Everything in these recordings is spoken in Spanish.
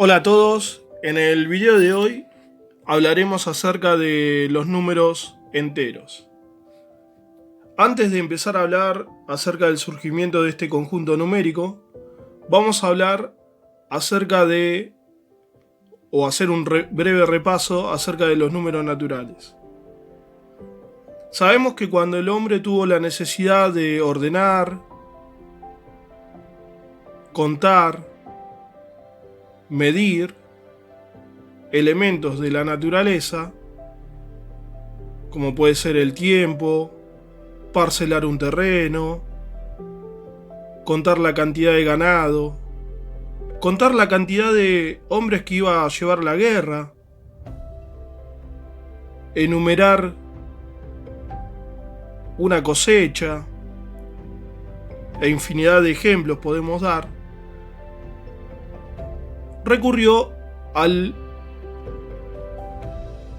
Hola a todos, en el video de hoy hablaremos acerca de los números enteros. Antes de empezar a hablar acerca del surgimiento de este conjunto numérico, vamos a hablar acerca de, o hacer un breve repaso acerca de los números naturales. Sabemos que cuando el hombre tuvo la necesidad de ordenar, contar, medir elementos de la naturaleza, como puede ser el tiempo, parcelar un terreno, contar la cantidad de ganado, contar la cantidad de hombres que iba a llevar la guerra, enumerar una cosecha, e infinidad de ejemplos podemos dar, recurrió al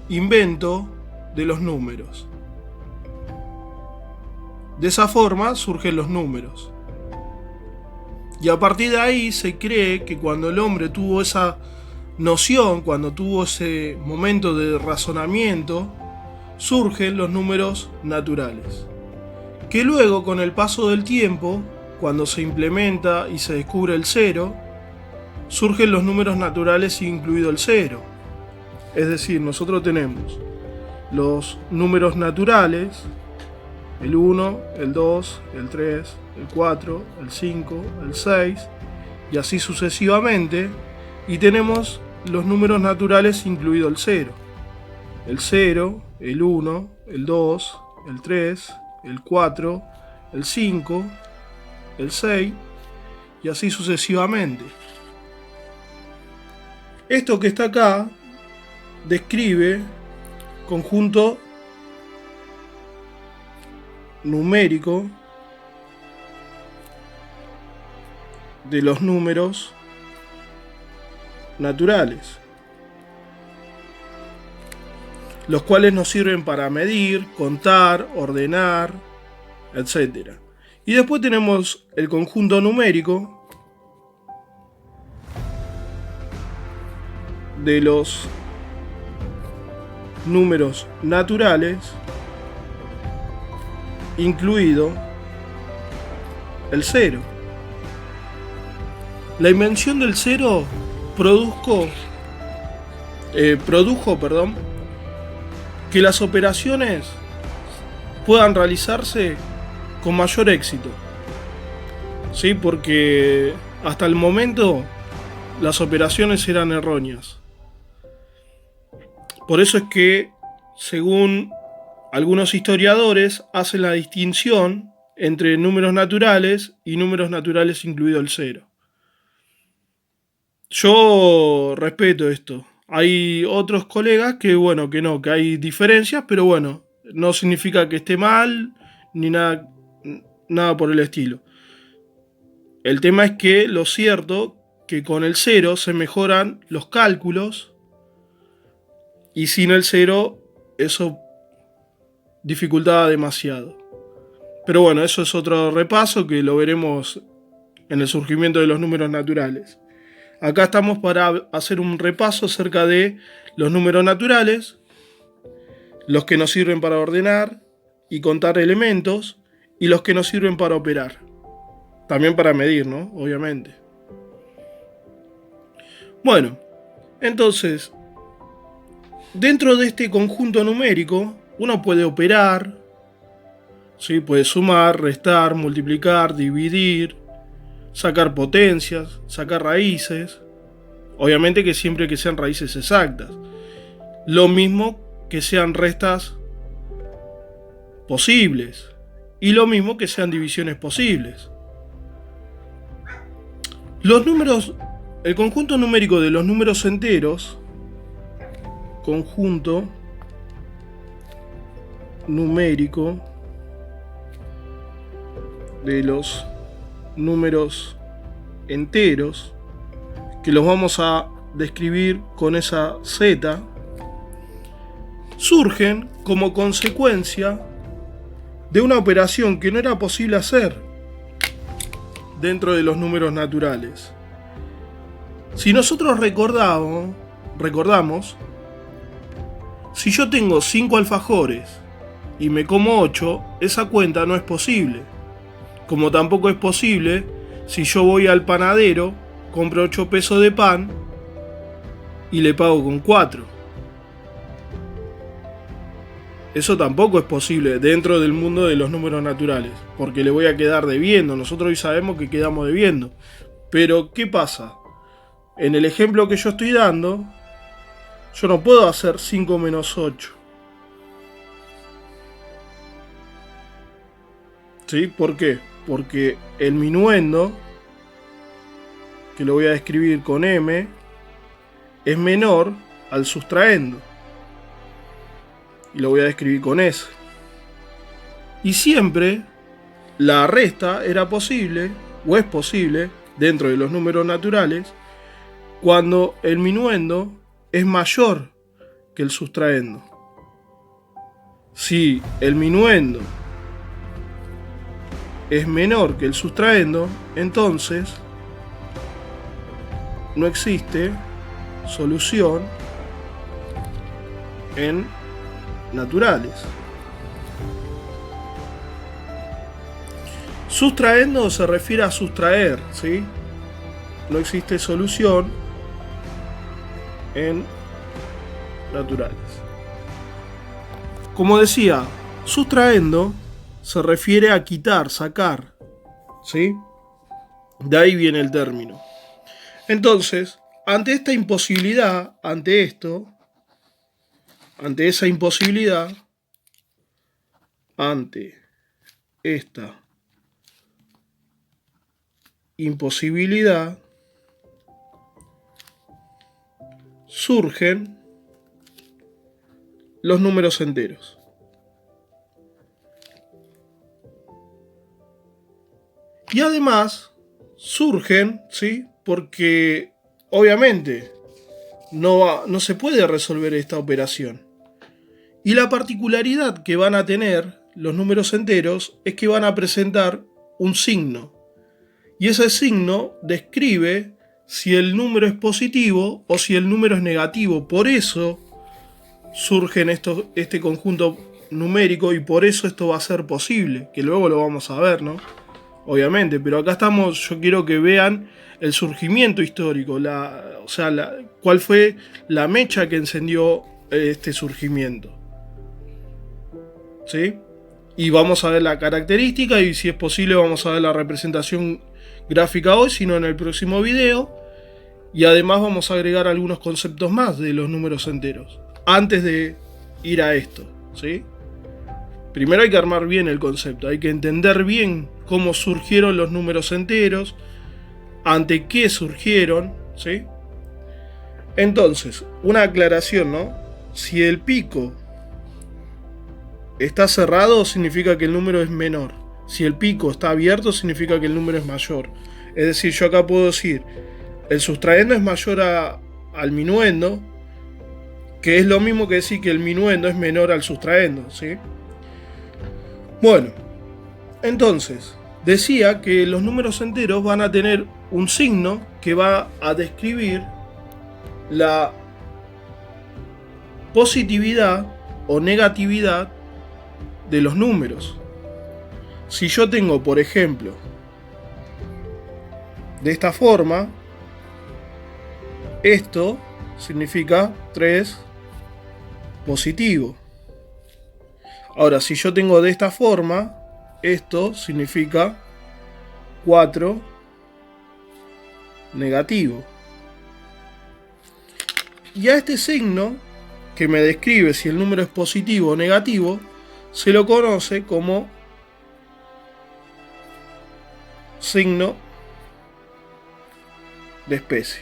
invento de los números. De esa forma surgen los números. Y a partir de ahí se cree que cuando el hombre tuvo esa noción, cuando tuvo ese momento de razonamiento, surgen los números naturales. Que luego, con el paso del tiempo, cuando se implementa y se descubre el cero, surgen los números naturales incluido el cero. Es decir, nosotros tenemos los números naturales, el 1, el 2, el 3, el 4, el 5, el 6, y así sucesivamente, y tenemos los números naturales incluido el 0. El 0, el 1, el 2, el 3, el 4, el 5, el 6, y así sucesivamente. Esto que está acá describe conjunto numérico de los números naturales, los cuales nos sirven para medir, contar, ordenar, etc. Y después tenemos el conjunto numérico de los números naturales, incluido el cero. La invención del cero produjo que las operaciones puedan realizarse con mayor éxito. ¿Sí? Porque hasta el momento las operaciones eran erróneas. Por eso es que, según algunos historiadores, hacen la distinción entre números naturales y números naturales incluido el cero. Yo respeto esto. Hay otros colegas que no, que hay diferencias, pero bueno, no significa que esté mal ni nada por el estilo. El tema es que lo cierto que con el cero se mejoran los cálculos, y sin el cero eso dificultaba demasiado. Pero bueno, eso es otro repaso que lo veremos en el surgimiento de los números naturales. Acá estamos para hacer un repaso acerca de los números naturales, los que nos sirven para ordenar y contar elementos, y los que nos sirven para operar. También para medir, ¿no? Obviamente. Bueno, entonces, dentro de este conjunto numérico, uno puede operar, ¿sí? Puede sumar, restar, multiplicar, dividir, sacar potencias, sacar raíces. Obviamente que siempre que sean raíces exactas. Lo mismo que sean restas posibles. Y lo mismo que sean divisiones posibles. Los números, el conjunto numérico de los números enteros, conjunto numérico de los números enteros, que los vamos a describir con esa Z, surgen como consecuencia de una operación que no era posible hacer dentro de los números naturales. Si nosotros recordamos, si yo tengo 5 alfajores y me como 8, esa cuenta no es posible. Como tampoco es posible si yo voy al panadero, compro 8 pesos de pan y le pago con 4. Eso tampoco es posible dentro del mundo de los números naturales, porque le voy a quedar debiendo. Nosotros hoy sabemos que quedamos debiendo. Pero, ¿qué pasa? En el ejemplo que yo estoy dando, yo no puedo hacer 5 menos 8. ¿Sí? ¿Por qué? Porque el minuendo, que lo voy a escribir con M, es menor al sustraendo. Y lo voy a escribir con S. Y siempre la resta era posible, o es posible, dentro de los números naturales, cuando el minuendo es mayor que el sustraendo. Si el minuendo es menor que el sustraendo, entonces no existe solución en naturales. Sustraendo se refiere a sustraer, ¿sí? No existe solución en naturales. Como decía, sustraendo se refiere a quitar, sacar, ¿sí? De ahí viene el término. Entonces, ante esta imposibilidad, ante esa imposibilidad, ante esta imposibilidad, surgen los números enteros. Y además surgen, ¿sí? Porque obviamente no se puede resolver esta operación. Y la particularidad que van a tener los números enteros es que van a presentar un signo. Y ese signo describe si el número es positivo o si el número es negativo. Por eso surgen este conjunto numérico y por eso esto va a ser posible. Que luego lo vamos a ver, ¿no? Obviamente, pero acá estamos, yo quiero que vean el surgimiento histórico, cuál fue la mecha que encendió este surgimiento. ¿Sí? Y vamos a ver la característica y si es posible vamos a ver la representación gráfica hoy, sino en el próximo video. Y además vamos a agregar algunos conceptos más de los números enteros, antes de ir a esto, ¿sí? Primero hay que armar bien el concepto, hay que entender bien cómo surgieron los números enteros, ante qué surgieron, ¿sí? Entonces, una aclaración, ¿no? Si el pico está cerrado, significa que el número es menor. Si el pico está abierto, significa que el número es mayor. Es decir, yo acá puedo decir, el sustraendo es mayor al minuendo, que es lo mismo que decir que el minuendo es menor al sustraendo, ¿sí? Bueno, entonces, decía que los números enteros van a tener un signo que va a describir la positividad o negatividad de los números. Si yo tengo, por ejemplo, de esta forma, esto significa 3 positivo. Ahora, si yo tengo de esta forma, esto significa 4 negativo. Y a este signo, que me describe si el número es positivo o negativo, se lo conoce como signo de especie.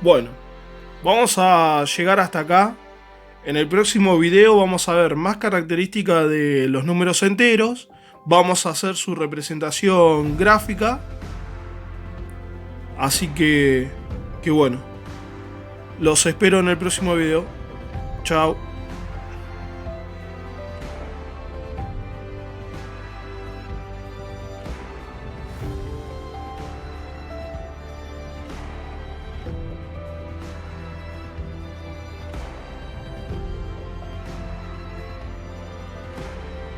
Bueno, vamos a llegar hasta acá. En el próximo video vamos a ver más características de los números enteros. Vamos a hacer su representación gráfica. Así que bueno, los espero en el próximo video. Chao.